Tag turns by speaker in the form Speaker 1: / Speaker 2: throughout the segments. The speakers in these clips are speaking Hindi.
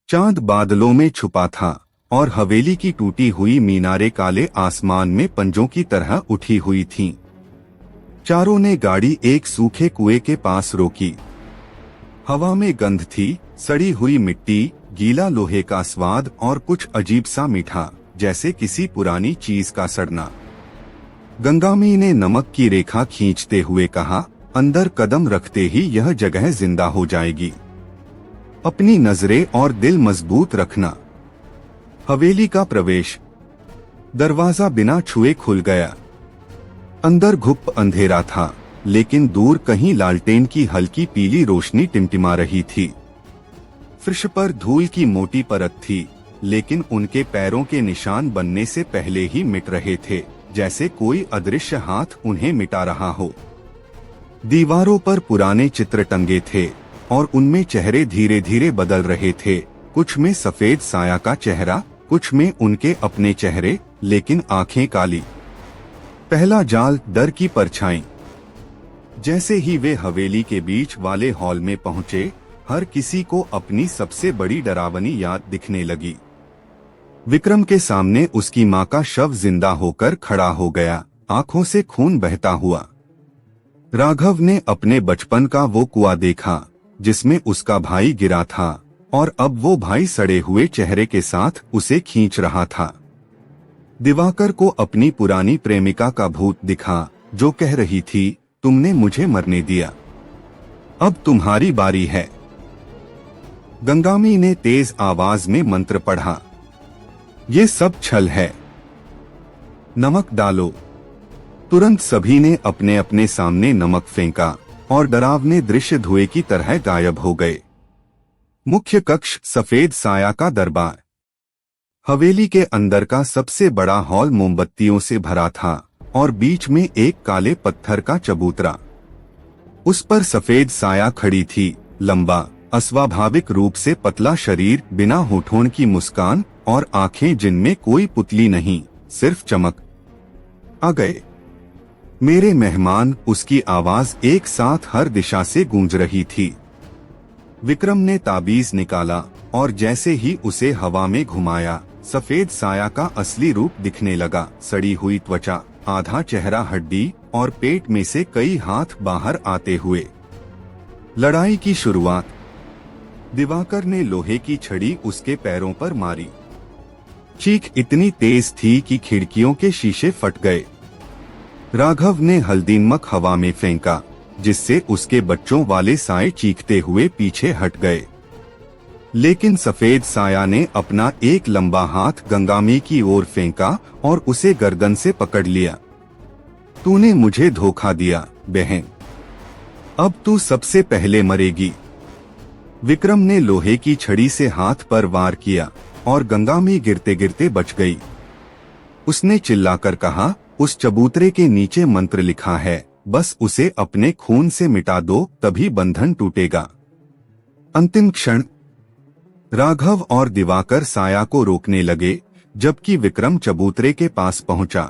Speaker 1: चांद बादलों में छुपा था और हवेली की टूटी हुई मीनारें काले आसमान में पंजों की तरह उठी हुई थीं। चारों ने गाड़ी एक सूखे कुएं के पास रोकी। हवा में गंध थी, सड़ी हुई मिट्टी, गीला लोहे का स्वाद और कुछ अजीब सा मीठा, जैसे किसी पुरानी चीज का सड़ना। गंगामी ने नमक की रेखा खींचते हुए कहा, अंदर कदम रखते ही यह जगह जिंदा हो जाएगी। अपनी नजरें और दिल मजबूत रखना। हवेली का प्रवेश। दरवाजा बिना छुए खुल गया। अंदर घुप अंधेरा था, लेकिन दूर कहीं लालटेन की हल्की पीली रोशनी टिमटिमा रही थी। फर्श पर धूल की मोटी परत थी, लेकिन उनके पैरों के निशान बनने से पहले ही मिट रहे थे, जैसे कोई अदृश्य हाथ उन्हें मिटा रहा हो। दीवारों पर पुराने चित्र टंगे थे और उनमें चेहरे धीरे धीरे बदल रहे थे। कुछ में सफेद साया का चेहरा, कुछ में उनके अपने चेहरे, लेकिन आंखें काली। पहला जाल, डर की परछाई। जैसे ही वे हवेली के बीच वाले हॉल में पहुंचे, हर किसी को अपनी सबसे बड़ी डरावनी याद दिखने लगी। विक्रम के सामने उसकी मां का शव जिंदा होकर खड़ा हो गया, आंखों से खून बहता हुआ। राघव ने अपने बचपन का वो कुआं देखा जिसमें उसका भाई गिरा था, और अब वो भाई सड़े हुए चेहरे के साथ उसे खींच रहा था। दिवाकर को अपनी पुरानी प्रेमिका का भूत दिखा, जो कह रही थी, तुमने मुझे मरने दिया, अब तुम्हारी बारी है। गंगामी ने तेज आवाज में मंत्र पढ़ा, ये सब छल है, नमक डालो। तुरंत सभी ने अपने अपने सामने नमक फेंका और डरावने दृश्य धुएं की तरह गायब हो गए। मुख्य कक्ष, सफेद साया का दरबार। हवेली के अंदर का सबसे बड़ा हॉल मोमबत्तियों से भरा था और बीच में एक काले पत्थर का चबूतरा। उस पर सफेद साया खड़ी थी, लंबा, अस्वाभाविक रूप से पतला शरीर, बिना होठों की मुस्कान और आंखें जिनमें कोई पुतली नहीं, सिर्फ चमक। आ गए मेरे मेहमान, उसकी आवाज एक साथ हर दिशा से गूंज रही थी। विक्रम ने ताबीज निकाला और जैसे ही उसे हवा में घुमाया, सफेद साया का असली रूप दिखने लगा। सड़ी हुई त्वचा, आधा चेहरा हड्डी और पेट में से कई हाथ बाहर आते हुए। लड़ाई की शुरुआत। दिवाकर ने लोहे की छड़ी उसके पैरों पर मारी। चीख इतनी तेज थी कि खिड़कियों के शीशे फट गए। राघव ने हल्दीनमक हवा में फेंका, जिससे उसके बच्चों वाले साए चीखते हुए पीछे हट गए। लेकिन सफेद साया ने अपना एक लंबा हाथ गंगामी की ओर फेंका और उसे गर्दन से पकड़ लिया। तूने मुझे धोखा दिया बहन, अब तू सबसे पहले मरेगी। विक्रम ने लोहे की छड़ी से हाथ पर वार किया और गंगामी गिरते गिरते बच गई। उसने चिल्लाकर कहा, उस चबूतरे के नीचे मंत्र लिखा है, बस उसे अपने खून से मिटा दो, तभी बंधन टूटेगा। अंतिम क्षण। राघव और दिवाकर साया को रोकने लगे, जबकि विक्रम चबूतरे के पास पहुंचा।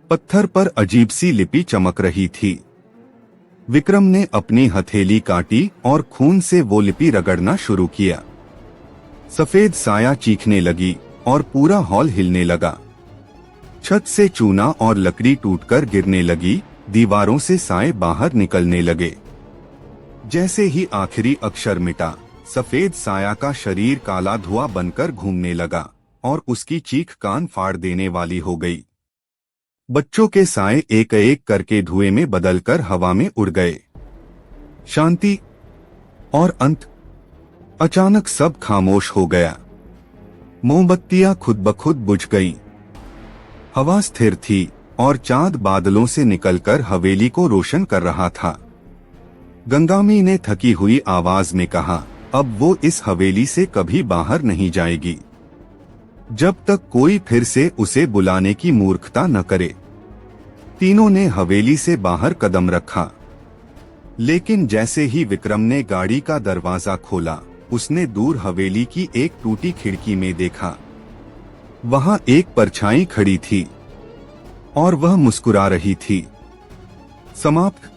Speaker 1: पत्थर पर अजीब सी लिपि चमक रही थी। विक्रम ने अपनी हथेली काटी और खून से वो लिपि रगड़ना शुरू किया। सफेद साया चीखने लगी और पूरा हॉल हिलने लगा। छत से चूना और लकड़ी टूटकर गिरने लगी, दीवारों से साए बाहर निकलने लगे। जैसे ही आखिरी अक्षर मिटा, सफेद साया का शरीर काला धुआं बनकर घूमने लगा और उसकी चीख कान फाड़ देने वाली हो गई। बच्चों के साए एक एक करके धुएं में बदलकर हवा में उड़ गए। शांति और अंत। अचानक सब खामोश हो गया। मोमबत्तियां खुद ब खुद बुझ गईं। हवा स्थिर थी और चांद बादलों से निकलकर हवेली को रोशन कर रहा था। गंगामी ने थकी हुई आवाज में कहा, अब वो इस हवेली से कभी बाहर नहीं जाएगी, जब तक कोई फिर से उसे बुलाने की मूर्खता न करे। तीनों ने हवेली से बाहर कदम रखा, लेकिन जैसे ही विक्रम ने गाड़ी का दरवाजा खोला, उसने दूर हवेली की एक टूटी खिड़की में देखा। वहां एक परछाई खड़ी थी और वह मुस्कुरा रही थी। समाप्त।